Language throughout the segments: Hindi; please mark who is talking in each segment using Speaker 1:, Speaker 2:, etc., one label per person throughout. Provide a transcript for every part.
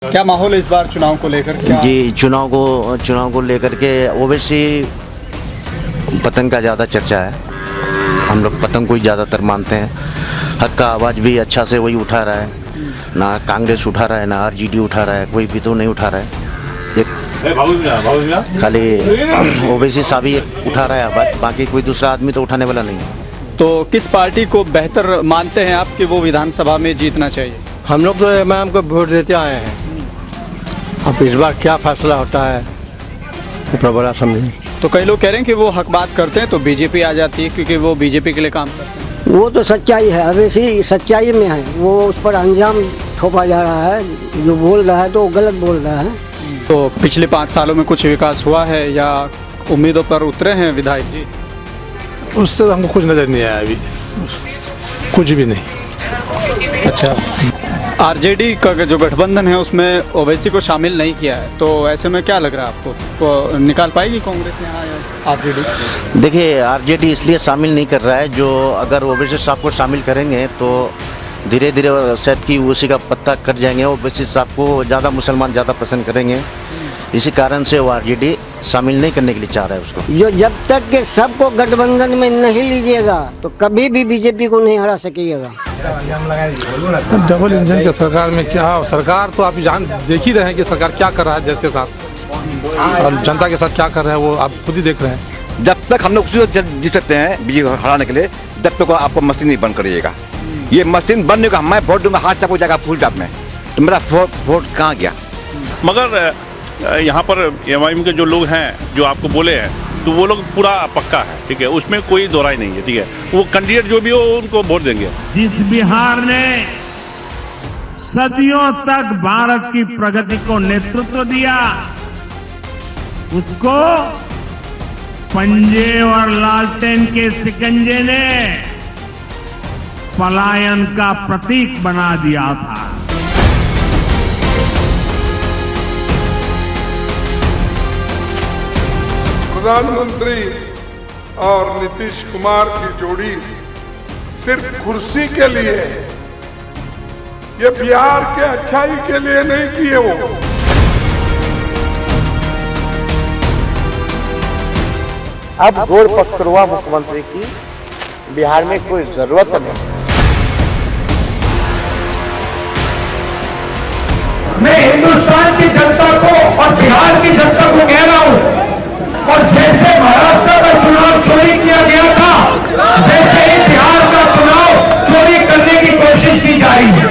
Speaker 1: क्या माहौल है इस बार चुनाव को लेकर?
Speaker 2: जी, चुनाव को लेकर के ओवैसी पतंग का ज़्यादा चर्चा है। हम लोग पतंग को ही ज़्यादातर मानते हैं। हक का आवाज़ भी अच्छा से वही उठा रहा है, ना कांग्रेस उठा रहा है, ना आरजेडी उठा रहा है, कोई भी तो नहीं उठा रहा है। एक खाली ओवैसी साहब ही उठा रहा है आवाज़, बाकी कोई दूसरा आदमी तो उठाने वाला नहीं है।
Speaker 1: तो किस पार्टी को बेहतर मानते हैं आप कि वो विधानसभा में जीतना चाहिए?
Speaker 3: हम लोग तो मैम को वोट देते आए हैं। अब इस बार क्या फैसला होता है ऊपर बड़ा समझे।
Speaker 1: तो कई लोग कह रहे हैं कि वो हक बात करते हैं तो बीजेपी आ जाती है क्योंकि वो बीजेपी के लिए काम करते हैं।
Speaker 4: वो तो सच्चाई है, अवैसी सच्चाई में है, वो उस पर अंजाम थोपा जा रहा है। जो बोल रहा है तो वो गलत बोल रहा है।
Speaker 1: तो पिछले 5 सालों में कुछ विकास हुआ है या उम्मीदों पर उतरे हैं विधायक जी?
Speaker 3: उससे तो हमको कुछ नज़र नहीं आया अभी, कुछ भी नहीं।
Speaker 1: अच्छा, आरजेडी का जो गठबंधन है उसमें ओवैसी को शामिल नहीं किया है, तो ऐसे में क्या लग रहा है आपको, वो निकाल पाएगी कांग्रेस यहाँ या आरजेडी?
Speaker 2: देखिए, आरजेडी इसलिए शामिल नहीं कर रहा है, जो अगर ओवैसी साहब को शामिल करेंगे तो धीरे धीरे शायद कि उसी का पत्ता कट जाएंगे। ओवैसी साहब को ज़्यादा मुसलमान ज़्यादा पसंद करेंगे, इसी कारण से वो आरजेडी शामिल नहीं करने के लिए चाह रहा है उसको।
Speaker 4: जो जब तक के सबको गठबंधन में नहीं लीजिएगा तो कभी भी बीजेपी को नहीं हरा सकेगा।
Speaker 3: डबल इंजन के सरकार में क्या, सरकार तो आप देख ही रहे हैं कि सरकार क्या कर रहा है देश के साथ और जनता के साथ क्या कर रहा है, वो आप खुद ही देख रहे हैं।
Speaker 5: जब तक हम लोग उसी जी सकते हैं बीजेपी को हराने के लिए, जब तक आपको मशीन नहीं बंद करिएगा। ये मशीन बनने का मैं वोट दूंगा, हाथ चाप हो जाएगा फुल चाप में, तो मेरा वोट कहाँ गया?
Speaker 6: मगर यहाँ पर एमआईएम के जो लोग हैं जो आपको बोले हैं, तो वो लोग पूरा पक्का है, ठीक है, उसमें कोई दोहराई नहीं है, ठीक है। वो कैंडिडेट जो भी हो उनको वोट देंगे।
Speaker 7: जिस बिहार ने सदियों तक भारत की प्रगति को नेतृत्व दिया, उसको पंजे और लालटेन के शिकंजे ने पलायन का प्रतीक बना दिया था।
Speaker 8: प्रधानमंत्री और नीतीश कुमार की जोड़ी सिर्फ कुर्सी के लिए है, ये बिहार के अच्छाई के लिए नहीं किए। वो
Speaker 9: अब गोड़ पकड़ुआ मुख्यमंत्री की बिहार में कोई जरूरत नहीं।
Speaker 7: मैं हिंदुस्तान की जनता को और बिहार की जनता को कह रहा हूं, और जैसे महाराष्ट्र का चुनाव चोरी किया गया था, वैसे ही बिहार का चुनाव चोरी करने की कोशिश की जा रही है।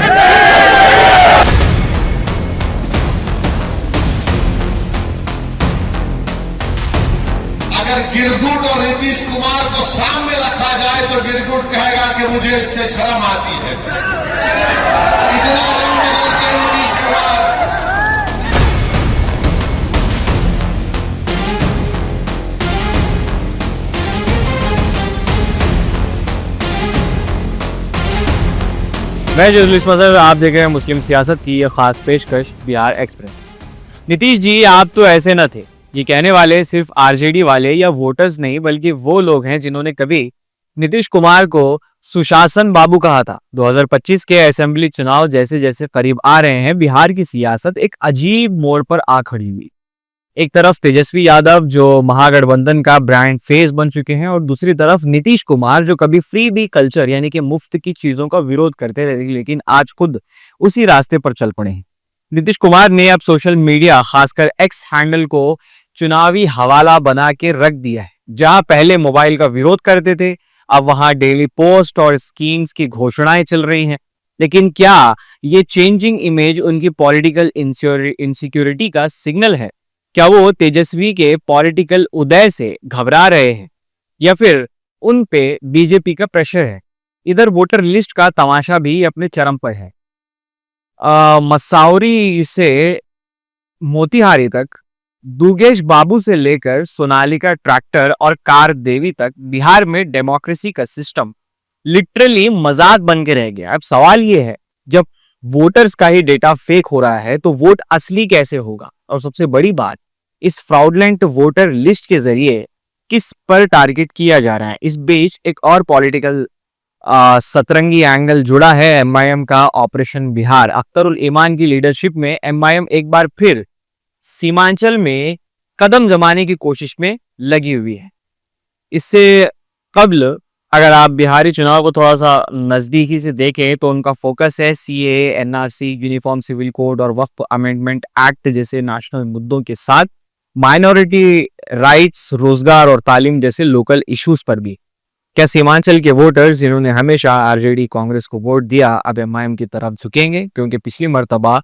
Speaker 10: अगर गिरगुट और नीतीश कुमार को सामने रखा जाए तो गिरगुट कहेगा कि मुझे इससे शर्म आती है। इतना रंग बदलते नीतीश कुमार।
Speaker 11: मैं जुलूस मजहब, आप देख रहे हैं मुस्लिम सियासत की यह खास पेशकश बिहार एक्सप्रेस। नीतीश जी, आप तो ऐसे न थे। ये कहने वाले सिर्फ आरजेडी वाले या वोटर्स नहीं, बल्कि वो लोग हैं जिन्होंने कभी नीतीश कुमार को सुशासन बाबू कहा था। 2025 के असेंबली चुनाव जैसे जैसे करीब आ रहे हैं, बिहार की सियासत एक अजीब मोड़ पर आ खड़ी हुई। एक तरफ तेजस्वी यादव जो महागठबंधन का ब्रांड फेस बन चुके हैं, और दूसरी तरफ नीतीश कुमार जो कभी फ्री बी कल्चर यानी कि मुफ्त की चीजों का विरोध करते रहे, लेकिन आज खुद उसी रास्ते पर चल पड़े हैं। नीतीश कुमार ने अब सोशल मीडिया, खासकर एक्स हैंडल को चुनावी हवाला बना के रख दिया है। जहां पहले मोबाइल का विरोध करते थे, अब वहां डेली पोस्ट और स्कीम्स की घोषणाएं चल रही हैं। लेकिन क्या ये चेंजिंग इमेज उनकी पॉलिटिकल इनसिक्योरिटी का सिग्नल है? क्या वो तेजस्वी के पॉलिटिकल उदय से घबरा रहे हैं, या फिर उन पे बीजेपी का प्रेशर है? इधर वोटर लिस्ट का तमाशा भी अपने चरम पर है। मसाउरी से मोतिहारी तक, दुगेश बाबू से लेकर सोनालिका ट्रैक्टर और कार देवी तक, बिहार में डेमोक्रेसी का सिस्टम लिटरली मजाक बन के रह गया। अब सवाल ये है, जब वोटर्स का ही डेटा फेक हो रहा है तो वोट असली कैसे होगा? और सबसे बड़ी बात, इस फ्रॉडलेंट वोटर लिस्ट के जरिए किस पर टारगेट किया जा रहा है? इस बीच एक और पॉलिटिकल सतरंगी एंगल जुड़ा है एमआईएम का ऑपरेशन बिहार। अख्तरुल ईमान की लीडरशिप में एमआईएम एक बार फिर सीमांचल में कदम जमाने की कोशिश में लगी हुई है। इससे कबल अगर आप बिहारी चुनाव को थोड़ा सा नजदीकी से देखें तो उनका फोकस है CAA, NRC, uniform civil code और वक्फ अमेंडमेंट एक्ट जैसे नेशनल मुद्दों के साथ माइनॉरिटी राइट्स, रोजगार और तालीम जैसे लोकल इश्यूज पर भी। क्या सीमांचल के वोटर्स जिन्होंने हमेशा आरजेडी कांग्रेस को वोट दिया अब एमआईएम की तरफ झुकेंगे? क्योंकि पिछली मर्तबा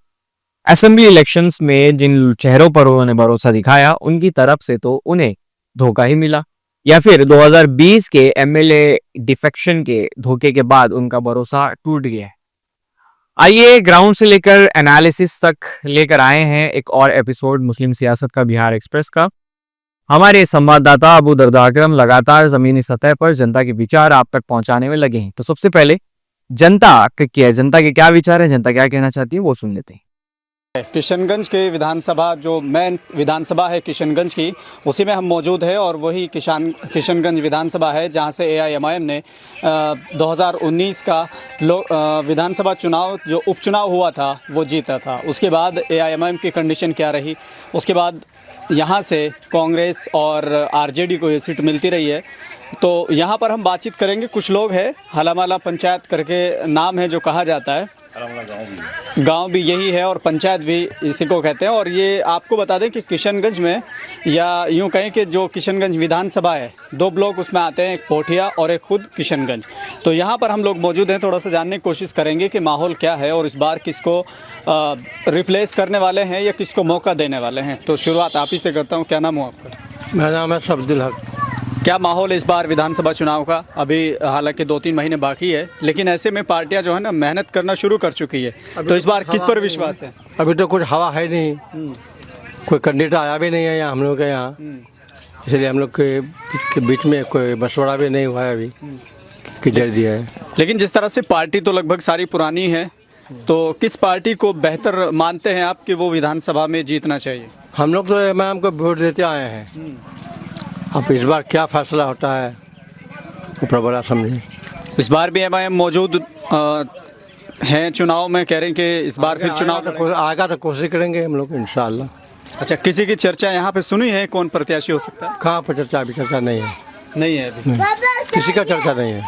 Speaker 11: असेंबली इलेक्शंस में जिन चेहरों पर उन्होंने भरोसा दिखाया उनकी तरफ से तो उन्हें धोखा ही मिला, या फिर 2020 के एमएलए डिफेक्शन के धोखे के बाद उनका भरोसा टूट गया है। आइए ग्राउंड से लेकर एनालिसिस तक लेकर आए हैं एक और एपिसोड मुस्लिम सियासत का बिहार एक्सप्रेस का। हमारे संवाददाता अबू दरदा अकरम लगातार जमीनी सतह पर जनता के विचार आप तक पहुंचाने में लगे हैं। तो सबसे पहले जनता के क्या विचार है, जनता क्या कहना चाहती है, वो सुन लेते हैं।
Speaker 1: किशनगंज के विधानसभा जो मेन विधानसभा है किशनगंज की, उसी में हम मौजूद है और वही किशनगंज विधानसभा है जहां से एआईएमआईएम ने 2019 का विधानसभा चुनाव जो उपचुनाव हुआ था वो जीता था। उसके बाद एआईएमआईएम की कंडीशन क्या रही, उसके बाद यहाँ से कांग्रेस और आरजेडी को ये सीट मिलती रही है। तो यहाँ पर हम बातचीत करेंगे। कुछ लोग हैं, हलामाला पंचायत करके नाम है जो कहा जाता है, गांव भी यही है और पंचायत भी इसी को कहते हैं। और ये आपको बता दें कि किशनगंज में, या यूं कहें कि जो किशनगंज विधानसभा है, 2 ब्लॉक उसमें आते हैं, एक पोठिया और एक खुद किशनगंज। तो यहाँ पर हम लोग मौजूद हैं, थोड़ा सा जानने की कोशिश करेंगे कि माहौल क्या है और इस बार किसको रिप्लेस करने वाले हैं या किसको मौका देने वाले हैं। तो शुरुआत आप ही से करता हूँ। क्या नाम हो आपका?
Speaker 3: मेरा नाम है सब्दुल हक।
Speaker 1: क्या माहौल है इस बार विधानसभा चुनाव का? अभी हालांकि 2-3 महीने बाकी है, लेकिन ऐसे में पार्टियां जो है ना मेहनत करना शुरू कर चुकी है। तो इस बार किस पर विश्वास है?
Speaker 3: अभी तो कुछ हवा है नहीं, कोई कैंडिडेट आया भी नहीं है यहाँ हम लोग के यहाँ, इसलिए हम लोग के बीच में कोई मशवरा भी नहीं हुआ है अभी कि दे दिया है।
Speaker 1: लेकिन जिस तरह से पार्टी तो लगभग सारी पुरानी है, तो किस पार्टी को बेहतर मानते हैं आप कि वो विधानसभा में जीतना चाहिए?
Speaker 3: हम लोग तो एमआईएम को वोट देते आए हैं। अब इस बार क्या फैसला होता है ऊपर बड़ा समझे।
Speaker 1: इस बार भी एमआईएम मौजूद हैं चुनाव में, कह रहे हैं कि इस बार फिर चुनाव
Speaker 3: आएगा तो कोशिश करेंगे हम लोग इंशाल्लाह।
Speaker 1: अच्छा, किसी की चर्चा यहाँ पे सुनी है कौन प्रत्याशी हो सकता है?
Speaker 3: कहाँ पर चर्चा? अभी चर्चा नहीं है।
Speaker 1: नहीं है अभी
Speaker 3: किसी का चर्चा नहीं है।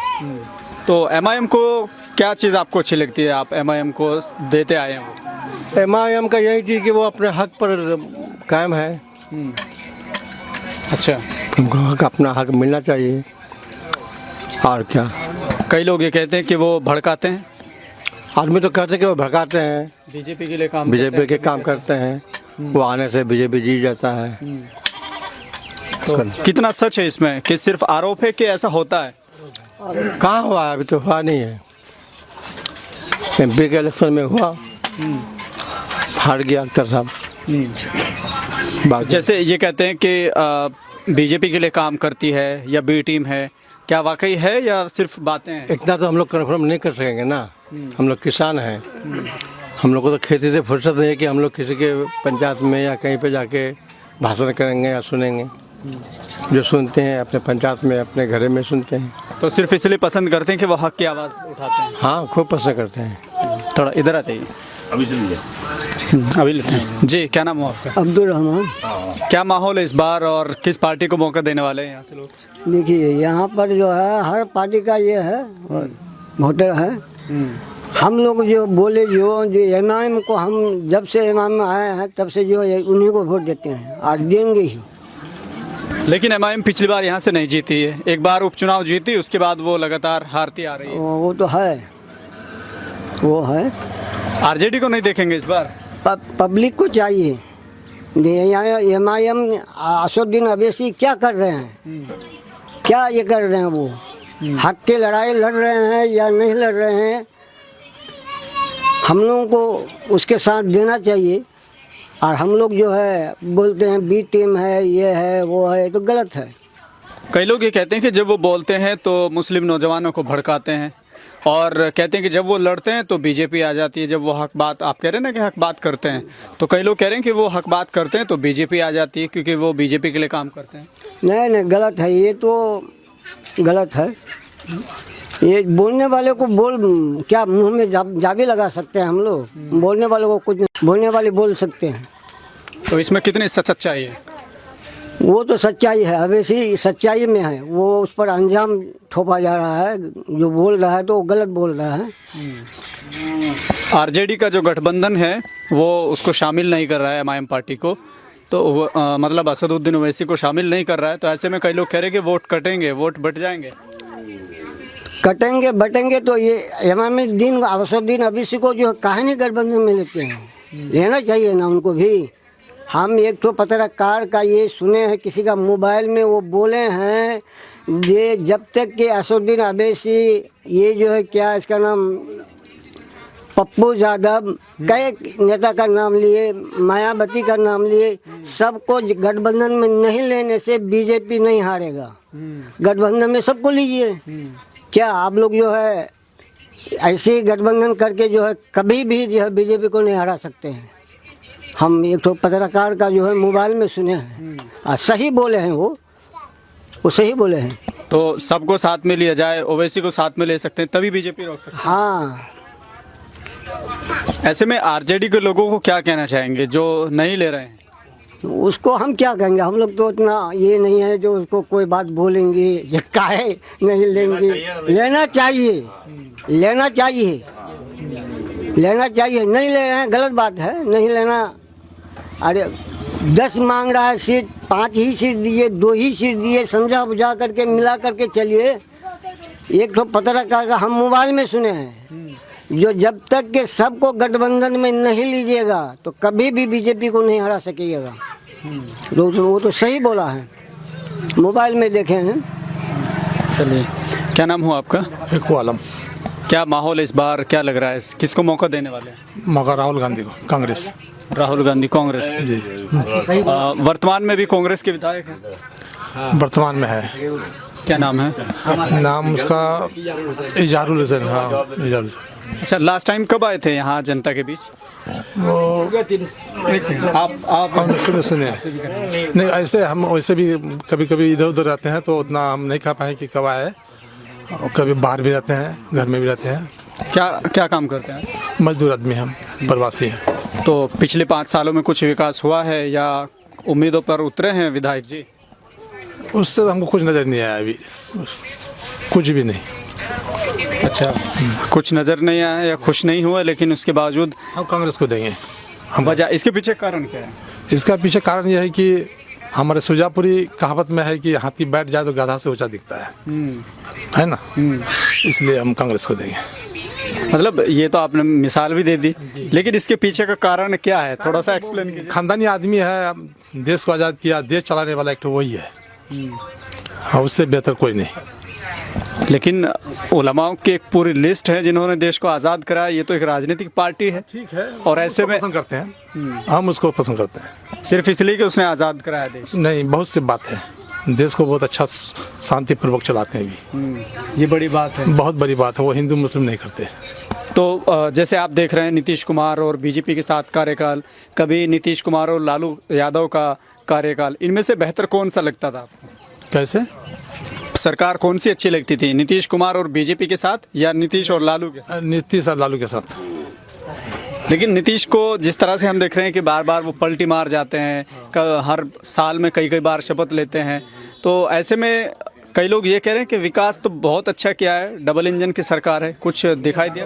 Speaker 1: तो एमआईएम को क्या चीज़ आपको अच्छी लगती है, आप एमआईएम को देते आए हैं?
Speaker 3: एमआईएम का यही चीज़ कि वो अपने हक पर कायम है।
Speaker 1: अच्छा,
Speaker 3: उनको हक, अपना हक मिलना चाहिए और क्या।
Speaker 1: कई लोग ये कहते हैं कि वो भड़काते हैं।
Speaker 3: आदमी तो कहते हैं कि वो भड़काते हैं,
Speaker 1: बीजेपी के लिए काम
Speaker 3: बीजेपी के काम करते हैं, वो आने से बीजेपी जीत जाता है।
Speaker 1: तो कितना सच है इसमें कि सिर्फ आरोप है कि ऐसा होता है?
Speaker 3: कहाँ हुआ है? अभी तो हुआ नहीं है। एमपी के इलेक्शन में हुआ, हार गया अख्तर साहब।
Speaker 1: जैसे ये कहते हैं कि बीजेपी के लिए काम करती है या बी टीम है, क्या वाकई है या सिर्फ बातें हैं?
Speaker 3: इतना तो हम लोग कन्फर्म नहीं कर सकेंगे ना, हम लोग किसान हैं। हम लोग को तो खेती से फुर्सत नहीं है कि हम लोग किसी के पंचायत में या कहीं पे जाके भाषण करेंगे या सुनेंगे। जो सुनते हैं अपने पंचायत में, अपने घर में सुनते हैं।
Speaker 1: तो सिर्फ इसलिए पसंद करते हैं कि वो हक की आवाज़ उठाते हैं?
Speaker 3: हाँ, खूब पसंद करते हैं।
Speaker 1: थोड़ा इधर आ जाइए,
Speaker 6: अभी सुनिए।
Speaker 1: अभी लेते हैं जी। क्या नाम हो आपका?
Speaker 4: अब्दुल रहमान।
Speaker 1: क्या माहौल है इस बार और किस पार्टी को मौका देने वाले हैं यहाँ से लोग?
Speaker 4: देखिए यहाँ पर जो है हर पार्टी का ये है वोटर है। हम लोग जो बोले जो एमआईएम को, हम जब से एमआईएम में आए हैं तब से जो है उन्हीं को वोट देते हैं और देंगे ही।
Speaker 1: लेकिन एमआईएम पिछली बार यहाँ से नहीं जीती है, एक बार उपचुनाव जीती, उसके बाद वो लगातार हारती आ रही है।
Speaker 4: वो तो है, वो है।
Speaker 1: आरजेडी को नहीं देखेंगे इस बार?
Speaker 4: पब्लिक को चाहिए। एमआईएम असदुद्दीन अवैसी क्या कर रहे हैं, क्या ये कर रहे हैं? वो हक की लड़ाई लड़ रहे हैं या नहीं लड़ रहे हैं? हम लोगों को उसके साथ देना चाहिए। और हम लोग जो है बोलते हैं बी टीम है, ये है, वो है, तो गलत है।
Speaker 1: कई लोग ये कहते हैं कि जब वो बोलते हैं तो मुस्लिम नौजवानों को भड़काते हैं, और कहते हैं कि जब वो लड़ते हैं तो बीजेपी आ जाती है। जब वो हक बात, आप कह रहे हैं ना कि हक बात करते हैं, तो कई लोग कह रहे हैं कि वो हक बात करते हैं तो बीजेपी आ जाती है क्योंकि वो बीजेपी के लिए काम करते हैं।
Speaker 4: नहीं, गलत है, ये तो गलत है। ये बोलने वाले को क्या मुंह में जाबी लगा सकते हैं हम लोग? बोलने वाले को कुछ नहीं, बोलने वाले बोल सकते हैं।
Speaker 1: तो इसमें कितनी सच्चाई है?
Speaker 4: वो तो सच्चाई है, अवैसी सच्चाई में है। वो उस पर अंजाम थोपा जा रहा है, जो बोल रहा है तो वो गलत बोल रहा है।
Speaker 1: आरजेडी का जो गठबंधन है वो उसको शामिल नहीं कर रहा है एमआईएम पार्टी को, तो वो, मतलब असदुद्दीन ओवैसी को शामिल नहीं कर रहा है। तो ऐसे में कई लोग कह रहे हैं कि वोट कटेंगे, वोट बट जाएंगे।
Speaker 4: कटेंगे बटेंगे तो ये इमामुद्दीन असदुद्दीन ओवैसी को जो काहे नहीं गठबंधन में लेते हैं? लेना चाहिए ना उनको भी। हम एक तो पत्रकार का ये सुने हैं, किसी का मोबाइल में वो बोले हैं, ये जब तक कि असदुद्दीन ओवैसी ये जो है क्या इसका नाम पप्पू यादव कई नेता का नाम लिए, मायावती का नाम लिए, सबको गठबंधन में नहीं लेने से बीजेपी नहीं हारेगा। गठबंधन में सबको लीजिए। क्या आप लोग जो है ऐसे ही गठबंधन करके जो है कभी भी जो है बीजेपी को नहीं हरा सकते हैं? हम एक तो पत्रकार का जो है मोबाइल में सुने हैं, सही बोले हैं, वो सही बोले हैं।
Speaker 1: तो सबको साथ में लिया जाए, ओवैसी को साथ में ले सकते हैं, तभी बीजेपी रोक सकते हैं।
Speaker 4: हाँ,
Speaker 1: ऐसे में आरजेडी के लोगों को क्या कहना चाहेंगे जो नहीं ले रहे हैं?
Speaker 4: उसको हम क्या कहेंगे? हम लोग तो इतना ये नहीं है जो उसको कोई बात बोलेंगे ये काहे नहीं लेंगे। लेना चाहिए, लेना चाहिए, लेना चाहिए। नहीं ले रहे हैं गलत बात है, नहीं लेना। अरे 10 मांग रहा है सीट, 5 ही सीट दिए, 2 ही सीट दिए, समझा बुझा करके मिला करके चलिए। एक तो पत्रकार का हम मोबाइल में सुने हैं, जो जब तक के सबको गठबंधन में नहीं लीजिएगा तो कभी भी बीजेपी को नहीं हरा सकेगा। वो तो सही बोला है, मोबाइल में देखे हैं।
Speaker 1: चलिए, क्या नाम हुआ आपका?
Speaker 3: फिक्रू आलम।
Speaker 1: क्या माहौल इस बार क्या लग रहा है, किसको मौका देने वाले हैं?
Speaker 3: मगर राहुल गांधी को, कांग्रेस।
Speaker 1: राहुल गांधी कांग्रेस
Speaker 3: जी।
Speaker 1: वर्तमान में भी कांग्रेस के विधायक हैं?
Speaker 3: वर्तमान में है।
Speaker 1: क्या नाम है?
Speaker 3: नाम उसका इजारुल हुसैन। हाँ, इजारुल हुसैन।
Speaker 1: अच्छा, लास्ट टाइम कब आए थे यहाँ जनता के बीच?
Speaker 3: वो
Speaker 1: एक सेकंड, आप
Speaker 3: सुने नहीं, ऐसे हम वैसे भी कभी कभी इधर उधर रहते हैं तो उतना हम नहीं कह पाए कि कब आए। और कभी बाहर भी रहते हैं, घर में भी रहते हैं।
Speaker 1: क्या काम करते हैं?
Speaker 3: मजदूर आदमी हम, प्रवासी हैं।
Speaker 1: तो पिछले 5 सालों में कुछ विकास हुआ है या उम्मीदों पर उतरे हैं विधायक जी?
Speaker 3: उससे हमको कुछ नज़र नहीं आया अभी, कुछ भी नहीं।
Speaker 1: अच्छा, कुछ नज़र नहीं आया या खुश नहीं हुआ, लेकिन उसके बावजूद
Speaker 3: हम कांग्रेस को देंगे।
Speaker 1: हम वजह इसके पीछे कारण क्या है?
Speaker 3: इसका पीछे कारण यह है कि हमारे सुजापुरी कहावत में है कि हाथी बैठ जाए तो गधा से ऊंचा दिखता है ना। इसलिए हम कांग्रेस को देंगे।
Speaker 1: मतलब ये तो आपने मिसाल भी दे दी, लेकिन इसके पीछे का कारण क्या है, थोड़ा सा एक्सप्लेन कीजिए।
Speaker 3: खानदानी आदमी है, देश को आज़ाद किया, देश चलाने वाला एक तो वही है। हाँ, उससे बेहतर कोई नहीं।
Speaker 1: लेकिन उलमाओं की एक पूरी लिस्ट है जिन्होंने देश को आज़ाद कराया। ये तो एक राजनीतिक पार्टी है, ठीक है, और ऐसे में
Speaker 3: पसंद करते हैं, हम उसको पसंद करते हैं।
Speaker 1: सिर्फ इसलिए कि उसने आज़ाद कराया देश?
Speaker 3: नहीं, बहुत सी बात है। देश को बहुत अच्छा शांतिपूर्वक चलाते हैं भी।
Speaker 1: ये बड़ी बात है,
Speaker 3: बहुत बड़ी बात है। वो हिंदू मुस्लिम नहीं करते।
Speaker 1: तो जैसे आप देख रहे हैं नीतीश कुमार और बीजेपी के साथ कार्यकाल, कभी नीतीश कुमार और लालू यादव का कार्यकाल, इनमें से बेहतर कौन सा लगता था आपको?
Speaker 3: कैसे
Speaker 1: सरकार कौन सी अच्छी लगती थी, नीतीश कुमार और बीजेपी के साथ या नीतीश और लालू के साथ?
Speaker 3: नीतीश और लालू के साथ।
Speaker 1: लेकिन नीतीश को जिस तरह से हम देख रहे हैं कि बार बार वो पलटी मार जाते हैं, हर साल में कई बार शपथ लेते हैं, तो ऐसे में कई लोग ये कह रहे हैं कि विकास तो बहुत अच्छा किया है, डबल इंजन की सरकार है, कुछ दिखाई दिया?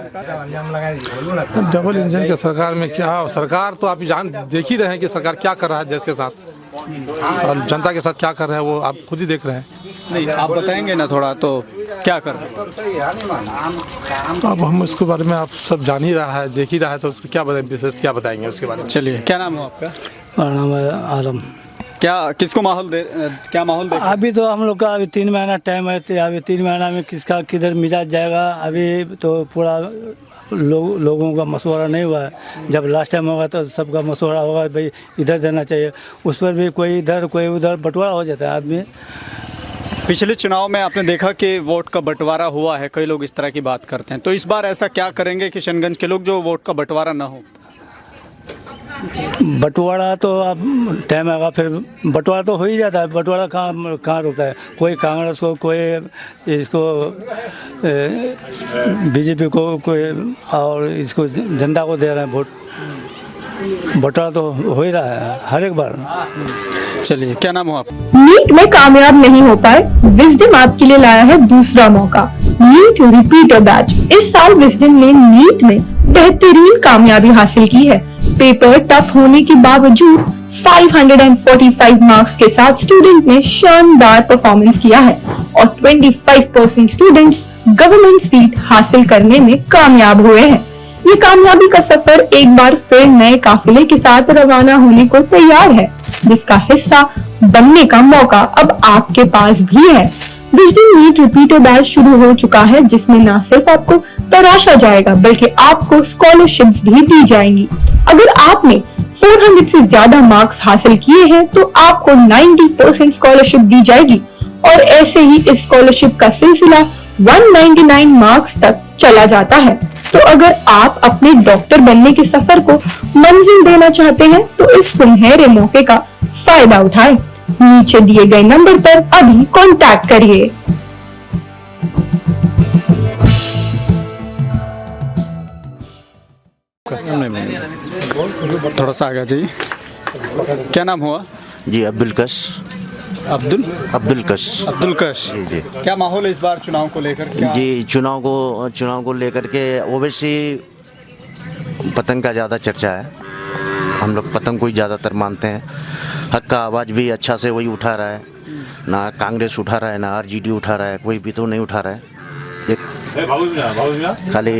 Speaker 3: डबल इंजन की सरकार में क्या, सरकार तो आप देख ही रहे हैं कि सरकार क्या कर रहा है देश के साथ और जनता के साथ क्या कर रहा है, वो आप खुद ही देख रहे हैं।
Speaker 1: नहीं, आप बताएंगे ना थोड़ा, तो क्या कर रहे हैं?
Speaker 3: अब हम उसके बारे में आप सब जान ही रहा है, देख ही रहा है, तो उसको क्या बताएं, विशेष क्या बताएंगे उसके बारे में।
Speaker 1: चलिए, क्या नाम है आपका?
Speaker 12: मेरा नाम है आलम।
Speaker 1: क्या किसको क्या माहौल दे?
Speaker 12: अभी तो हम लोग का अभी 3 महीना टाइम है, तो अभी 3 महीना में किसका किधर मिजाज जाएगा अभी तो पूरा लोगों का मशवरा नहीं हुआ है। जब लास्ट टाइम होगा तो सबका मशवरा होगा, भाई इधर देना चाहिए, उस पर भी कोई इधर कोई उधर बंटवारा हो जाता है आदमी।
Speaker 1: पिछले चुनाव में आपने देखा कि वोट का बंटवारा हुआ है, कई लोग इस तरह की बात करते हैं, तो इस बार ऐसा क्या करेंगे किशनगंज के लोग जो वोट का बंटवारा ना हो?
Speaker 12: बंटवारा तो अब टाइम आएगा, फिर बंटवारा तो हो ही जाता है। बंटवारा कहाँ रुकता है? कोई कांग्रेस को, कोई इसको बीजेपी को, कोई और इसको जनता को दे रहे हैं वोट। बंटवारा तो हो ही रहा है हर एक बार।
Speaker 1: चलिए, क्या नाम हो आप?
Speaker 13: नीट में कामयाब नहीं हो पाए, विजडम आपके लिए लाया है दूसरा मौका, नीट रिपीटर बैच। इस साल विजडम ने नीट में बेहतरीन कामयाबी हासिल की है। पेपर टफ होने के बावजूद 545 मार्क्स के साथ स्टूडेंट ने शानदार परफॉर्मेंस किया है और 25% स्टूडेंट्स गवर्नमेंट सीट हासिल करने में कामयाब हुए हैं। ये कामयाबी का सफर एक बार फिर नए काफिले के साथ रवाना होने को तैयार है, जिसका हिस्सा बनने का मौका अब आपके पास भी है। विजडम नीट रिपीटर बैच शुरू हो चुका है, जिसमें न सिर्फ आपको तराशा जाएगा बल्कि आपको स्कॉलरशिप्स भी दी जाएंगी। अगर आपने 400 से ज्यादा मार्क्स हासिल किए हैं तो आपको 90% स्कॉलरशिप दी जाएगी और ऐसे ही इस स्कॉलरशिप का सिलसिला 199 मार्क्स तक चला जाता है। तो अगर आप अपने डॉक्टर बनने के सफर को मंजिल देना चाहते हैं तो इस सुनहरे मौके का फायदा उठाएं। नीचे दिए गए नंबर पर अभी कांटेक्ट करिए।
Speaker 1: थोड़ा सा आगे जी। क्या नाम हुआ?
Speaker 2: जी अब्दुल कश।
Speaker 1: अब्दुल
Speaker 2: कश।
Speaker 1: अब्दुल कश
Speaker 2: जी।
Speaker 1: क्या माहौल है इस बार चुनाव को लेकर?
Speaker 2: जी चुनाव को लेकर के ओवैसी पतंग का ज़्यादा चर्चा है। हम लोग पतंग को ही ज़्यादातर मानते हैं। हक का आवाज़ भी अच्छा से वही उठा रहा है, ना कांग्रेस उठा रहा है ना आरजेडी उठा रहा है, कोई भी तो नहीं उठा रहा है। एक खाली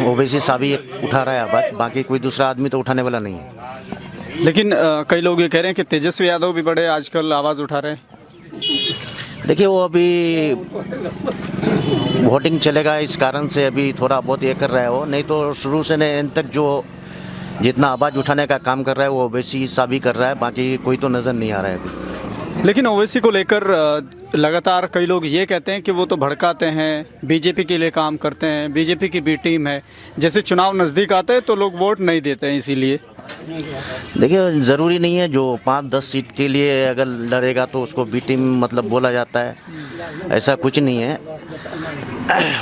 Speaker 2: ओवैसी साहब ही उठा रहा है आवाज़, बाकी कोई दूसरा आदमी तो उठाने वाला नहीं है।
Speaker 1: लेकिन कई लोग ये कह रहे हैं कि तेजस्वी यादव भी बड़े आजकल आवाज़ उठा रहे हैं।
Speaker 2: देखिए वो अभी वोटिंग चलेगा इस कारण से अभी थोड़ा बहुत ये कर रहा है वो, नहीं तो शुरू से एंड तक जो जितना आवाज़ उठाने का काम कर रहा है वो ओवैसी साहब ही कर रहा है, बाकी कोई तो नज़र नहीं आ रहा है अभी।
Speaker 1: लेकिन ओवैसी को लेकर लगातार कई लोग ये कहते हैं कि वो तो भड़काते हैं, बीजेपी के लिए काम करते हैं, बीजेपी की बी टीम है, जैसे चुनाव नज़दीक आते हैं तो लोग वोट नहीं देते हैं इसीलिए।
Speaker 2: देखिए ज़रूरी नहीं है जो 5-10 सीट के लिए अगर लड़ेगा तो उसको बी टीम मतलब बोला जाता है, ऐसा कुछ नहीं है।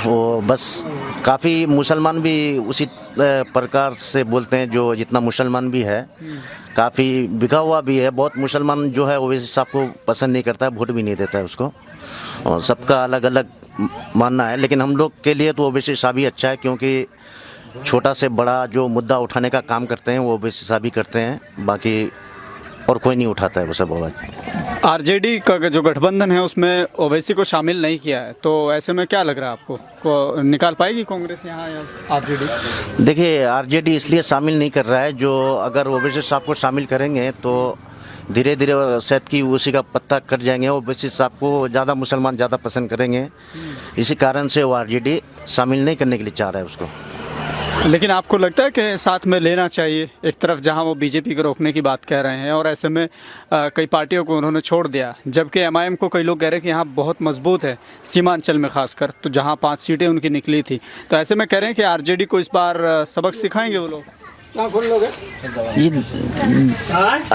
Speaker 2: वो बस काफ़ी मुसलमान भी उसी प्रकार से बोलते हैं, जो जितना मुसलमान भी है काफ़ी बिका हुआ भी है। बहुत मुसलमान जो है ओवैसी साहब को पसंद नहीं करता है, वोट भी नहीं देता है उसको, और सबका अलग अलग मानना है। लेकिन हम लोग के लिए तो ओवैसी साहब ही अच्छा है, क्योंकि छोटा से बड़ा जो मुद्दा उठाने का काम करते हैं वो ओवैसी साहब ही करते हैं, बाकी और कोई नहीं उठाता है वो सब आवाज़।
Speaker 1: आरजेडी का जो गठबंधन है उसमें ओवैसी को शामिल नहीं किया है, तो ऐसे में क्या लग रहा है आपको को निकाल पाएगी कांग्रेस यहाँ या आरजेडी?
Speaker 2: देखिए आरजेडी इसलिए शामिल नहीं कर रहा है, जो अगर ओवैसी साहब को शामिल करेंगे तो धीरे धीरे शायद कि उसी का पत्ता कट जाएंगे। ओवैसी साहब को ज़्यादा मुसलमान ज़्यादा पसंद करेंगे, इसी कारण से वो आरजेडी शामिल नहीं करने के लिए चाह रहा है उसको।
Speaker 1: लेकिन आपको लगता है कि साथ में लेना चाहिए? एक तरफ जहां वो बीजेपी को रोकने की बात कह रहे हैं और ऐसे में कई पार्टियों को उन्होंने छोड़ दिया, जबकि एमआईएम को कई लोग कह रहे हैं कि यहाँ बहुत मजबूत है सीमांचल में, खासकर तो जहां 5 सीटें उनकी निकली थी, तो ऐसे में कह रहे हैं कि आरजेडी को इस बार सबक सिखाएंगे वो लोग।
Speaker 2: ये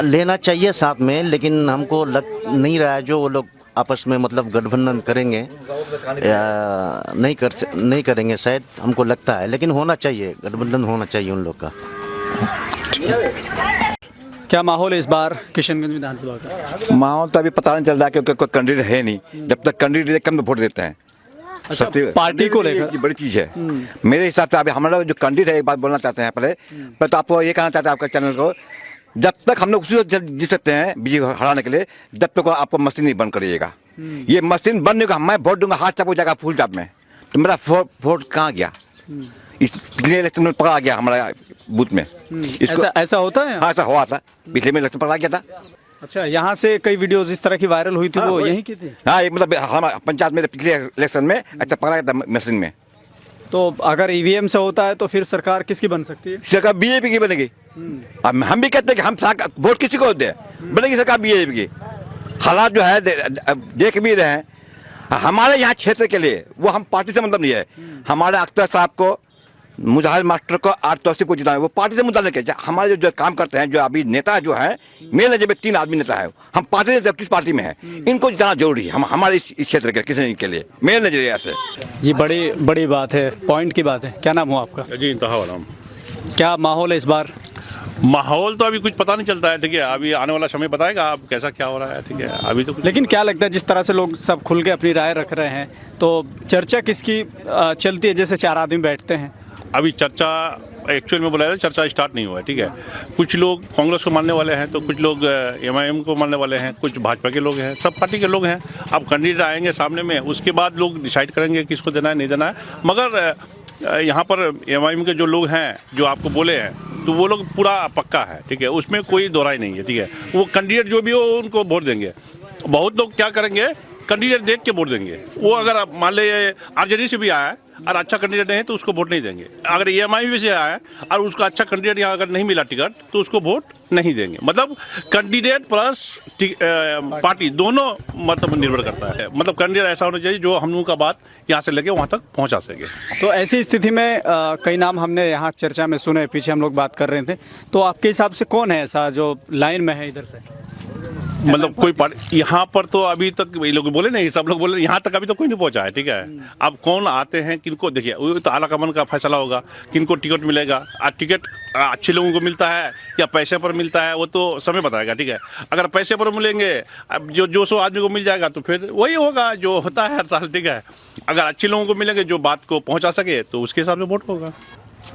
Speaker 2: लेना चाहिए साथ में, लेकिन हमको लग नहीं रहा है जो वो लोग आपस में मतलब गठबंधन करेंगे या नहीं करेंगे, शायद हमको लगता है, लेकिन होना चाहिए, गठबंधन होना चाहिए उन लोग का।
Speaker 1: क्या माहौल है इस बार किशनगंज विधानसभा का?
Speaker 5: माहौल तो अभी पता नहीं चल रहा है, क्योंकि कोई कैंडिडेट है नहीं। जब तक कैंडिडेट कम वोट देते हैं।
Speaker 1: अच्छा, पार्टी को लेकर
Speaker 5: बड़ी चीज़ है मेरे हिसाब से। अभी हमारा जो कैंडिडेट है, एक बात बोलना चाहते हैं पहले तो आपको ये कहना चाहते हैं आपका चैनल को, जब तक हम लोग उसी जीत सकते हैं बीजेपी हराने के लिए, जब तक आपको मशीन नहीं बंद करिएगा। ये मशीन बनने का मैं वोट दूंगा, हाथ चापू जाएगा फुल चाप में, तो मेरा वोट कहाँ गया? इस पिछले इलेक्शन में पकड़ा गया हमारा बूथ में।
Speaker 1: ऐसा होता है?
Speaker 5: हाँ ऐसा हुआ था, पिछले में इलेक्शन पकड़ा गया था।
Speaker 1: अच्छा, यहाँ से कई वीडियोस इस तरह की वायरल हुई थी, वो यहीं की थी?
Speaker 5: हाँ, मतलब हमारा पंचायत में पिछले इलेक्शन में अच्छा पकड़ा गया था मशीन में।
Speaker 1: तो अगर ईवीएम से होता है तो फिर सरकार किसकी बन सकती है?
Speaker 5: सरकार बीजेपी की बनेगी। हम भी कहते हैं कि हम वोट किसी को दे, बनेगी सरकार बीजेपी की। हालात जो है देख भी रहे हैं हमारे यहाँ क्षेत्र के लिए, वो हम पार्टी से मतलब नहीं है। हमारे अख्तर साहब को मुजाहिद मास्टर को 880 को जिताए, वो पार्टी से मुद्दा लेके हमारे जो काम करते हैं, जो अभी नेता जो है मेन जब 3 आदमी नेता है, हम पार्टी से किस पार्टी में है, इनको जिताना जरूरी है। हम हमारे इस क्षेत्र के किसी के लिए मेरे नजरिए से
Speaker 1: जी बड़ी बात है, पॉइंट की बात है। क्या नाम हो आपका?
Speaker 6: जी इंतहा वाला
Speaker 1: क्या माहौल है इस बार?
Speaker 6: माहौल तो अभी कुछ पता नहीं चलता है, ठीक है। अभी आने वाला समय बताएगा आप कैसा क्या हो रहा है, ठीक है। अभी तो
Speaker 1: लेकिन क्या लगता है जिस तरह से लोग सब खुल के अपनी राय रख रहे हैं, तो चर्चा किसकी चलती है? जैसे 4 आदमी बैठते हैं,
Speaker 6: अभी चर्चा एक्चुअल में बोला जाए, चर्चा स्टार्ट नहीं हुआ है, ठीक है। कुछ लोग कांग्रेस को मानने वाले हैं, तो कुछ लोग MIM को मानने वाले हैं, कुछ भाजपा के लोग हैं, सब पार्टी के लोग हैं। अब कैंडिडेट आएंगे सामने में, उसके बाद लोग डिसाइड करेंगे किसको देना है नहीं देना है। मगर यहाँ पर MIM के जो लोग हैं, जो आपको बोले हैं, तो वो लोग पूरा पक्का है, ठीक है। उसमें कोई दोहराई नहीं है, ठीक है। वो कैंडिडेट जो भी हो उनको वोट देंगे। बहुत लोग क्या करेंगे, कैंडिडेट देख के वोट देंगे। वो अगर आप मान ले RJD से भी आया है और अच्छा कैंडिडेट नहीं है तो उसको वोट नहीं देंगे। अगर MIM से आया है और उसका अच्छा कैंडिडेट यहाँ अगर नहीं मिला टिकट तो उसको वोट नहीं देंगे। मतलब कैंडिडेट प्लस पार्टी दोनों मतलब निर्भर करता है। मतलब कैंडिडेट ऐसा होना चाहिए जो हम लोगों का बात यहाँ से लेके वहाँ तक पहुँचा सके।
Speaker 1: तो ऐसी स्थिति में कई नाम हमने यहाँ चर्चा में सुने, पीछे हम लोग बात कर रहे थे, तो आपके हिसाब से कौन है ऐसा जो लाइन में है इधर से?
Speaker 6: मतलब कोई पार्टी यहाँ पर तो अभी तक ये लोग बोले नहीं, सब लोग बोले यहाँ तक अभी तो कोई नहीं पहुंचा है, ठीक है। अब कौन आते हैं, किनको देखिए, वो तो आला कमान का फैसला होगा, किनको टिकट मिलेगा। टिकट अच्छे लोगों को मिलता है या पैसे पर मिलता है, वो तो समय बताएगा, ठीक है। अगर पैसे पर मिलेंगे, अब जो 100 आदमी को मिल जाएगा तो फिर वही होगा जो होता है हर साल, ठीक है। अगर अच्छे लोगों को मिलेंगे जो बात को पहुँचा सके तो उसके हिसाब से वोट होगा।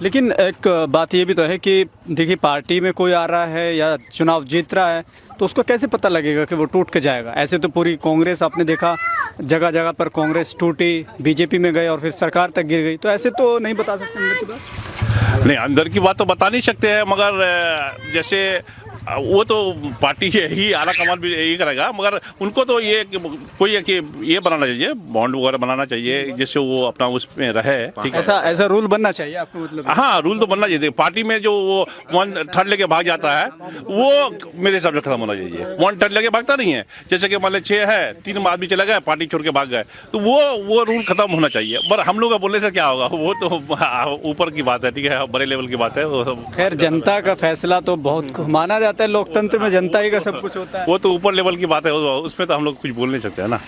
Speaker 1: लेकिन एक बात ये भी तो है कि देखिए पार्टी में कोई आ रहा है या चुनाव जीत रहा है तो उसको कैसे पता लगेगा कि वो टूट के जाएगा? ऐसे तो पूरी कांग्रेस आपने देखा, जगह जगह पर कांग्रेस टूटी, बीजेपी में गए और फिर सरकार तक गिर गई। तो ऐसे तो नहीं बता सकते अंदर की बात?
Speaker 6: नहीं, अंदर की बात तो बता नहीं सकते हैं, मगर जैसे वो तो पार्टी ही आला कमान भी यही करेगा। मगर उनको तो ये कोई है कि ये बनाना चाहिए, बॉन्ड वगैरह बनाना चाहिए जिससे वो अपना उसमें रहे, ठीक है।
Speaker 1: ऐसा रूल बनना चाहिए आपको मतलब?
Speaker 6: हाँ, रूल तो बनना चाहिए। पार्टी में जो वो 1 थर्ड लेके भाग जाता है वो मेरे हिसाब से खत्म होना चाहिए। 1 थर्ड लेके भागता नहीं है, जैसे कि मान लो 6 है, 3 आदमी चले गए, पार्टी छोड़ के भाग गए, तो वो रूल खत्म होना चाहिए। पर हम लोग का बोलने से क्या होगा, वो तो ऊपर की बात है, ठीक है, बड़े लेवल की बात है।
Speaker 1: खैर जनता का फैसला तो बहुत माना जाता है, लोकतंत्र में जनता ही का सब कुछ होता है।
Speaker 6: वो तो ऊपर लेवल की बात है, उसमें तो हम लोग कुछ बोल नहीं सकते है ना।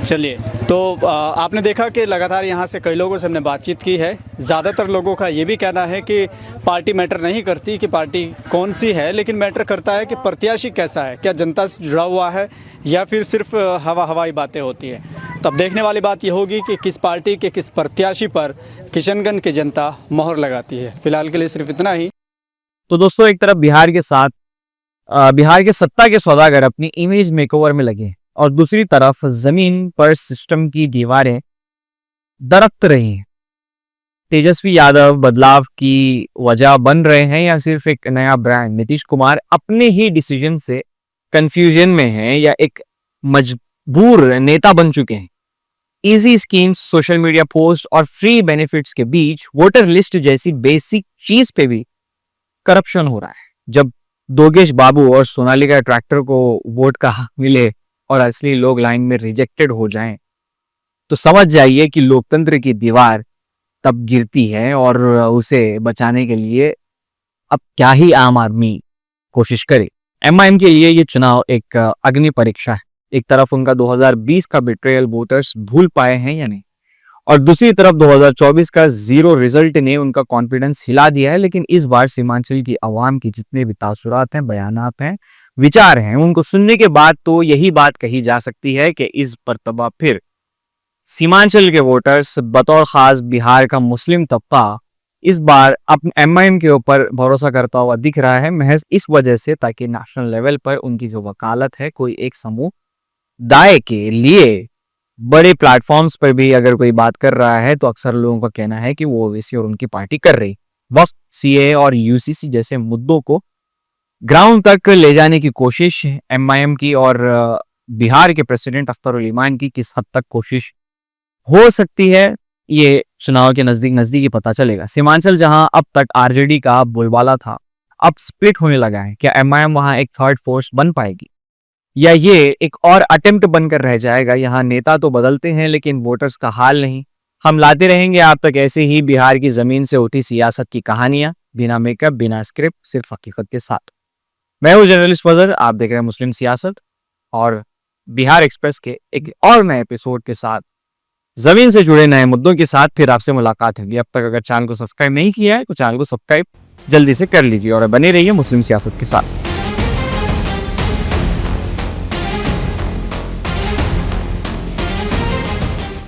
Speaker 1: चलिए, तो आपने देखा कि लगातार यहाँ से कई लोगों से हमने बातचीत की है। ज़्यादातर लोगों का ये भी कहना है कि पार्टी मैटर नहीं करती कि पार्टी कौन सी है, लेकिन मैटर करता है कि प्रत्याशी कैसा है, क्या जनता से जुड़ा हुआ है या फिर सिर्फ हवाई बातें होती है। तो अब देखने वाली बात ये होगी कि किस पार्टी के किस प्रत्याशी पर किशनगंज की जनता मोहर लगाती है। फिलहाल के लिए सिर्फ इतना ही।
Speaker 11: तो दोस्तों, एक तरफ बिहार के सत्ता के सौदागर अपनी इमेज मेकओवर में लगे और दूसरी तरफ जमीन पर सिस्टम की दीवारें दरकत रही हैं। तेजस्वी यादव बदलाव की वजह बन रहे हैं या सिर्फ एक नया ब्रांड? नीतीश कुमार अपने ही डिसीजन से कंफ्यूजन में हैं या एक मजबूर नेता बन चुके हैं? Easy schemes, social media post और फ्री बेनिफिट्स के बीच वोटर लिस्ट जैसी बेसिक चीज पे भी करप्शन हो रहा है। जब दोगेश बाबू और सोनालिका ट्रैक्टर को वोट का हक मिले और असली लोग लाइन में रिजेक्टेड हो जाएं, तो समझ जाइए कि लोकतंत्र की दीवार तब गिरती है और उसे बचाने के लिए अब क्या ही आम आदमी कोशिश करे। MIM के लिए ये चुनाव एक अग्नि परीक्षा है। एक तरफ उनका 2020 का बिट्रेयल वोटर्स भूल पाए हैं या नहीं, और दूसरी तरफ 2024 का जीरो रिजल्ट ने उनका कॉन्फिडेंस हिला दिया है। लेकिन इस बार सीमांचल की आवाम की जितने भी तासुरात हैं, बयानात हैं, विचार हैं, उनको सुनने के बाद तो यही बात कही जा सकती है कि इस मर्तबा फिर सीमांचल के वोटर्स, बतौर खास बिहार का मुस्लिम तबका, इस बार अब MIM के ऊपर भरोसा करता हुआ दिख रहा है, महज इस वजह से ताकि नेशनल लेवल पर उनकी जो वकालत है, कोई एक समूह दाए के लिए बड़े प्लेटफॉर्म्स पर भी अगर कोई बात कर रहा है तो अक्सर लोगों का कहना है कि वो ओवैसी और उनकी पार्टी कर रही। वक्त CAA और UCC जैसे मुद्दों को ग्राउंड तक ले जाने की कोशिश MIM की और बिहार के प्रेसिडेंट अख्तर ईमान की किस हद तक कोशिश हो सकती है, ये चुनाव के नजदीक ही पता चलेगा। सीमांचल जहां अब तक RJD का बोलबाला था, अब स्प्लिट होने लगा है। क्या MIM वहां एक थर्ड फोर्स बन पाएगी या ये एक और अटेम्प्ट बनकर रह जाएगा? यहाँ नेता तो बदलते हैं लेकिन वोटर्स का हाल नहीं। हम लाते रहेंगे आप तक ऐसे ही बिहार की जमीन से उठी सियासत की कहानियां, बिना मेकअप, बिना स्क्रिप्ट, सिर्फ हकीकत के साथ। मैं हूं जर्नलिस्ट फजर, आप देख रहे हैं मुस्लिम सियासत, और बिहार एक्सप्रेस के एक और नए एपिसोड के साथ, जमीन से जुड़े नए मुद्दों के साथ फिर आपसे मुलाकात होगी। अब तक अगर चैनल को सब्सक्राइब नहीं किया है तो चैनल को सब्सक्राइब जल्दी से कर लीजिए और बने रहिए मुस्लिम सियासत के साथ।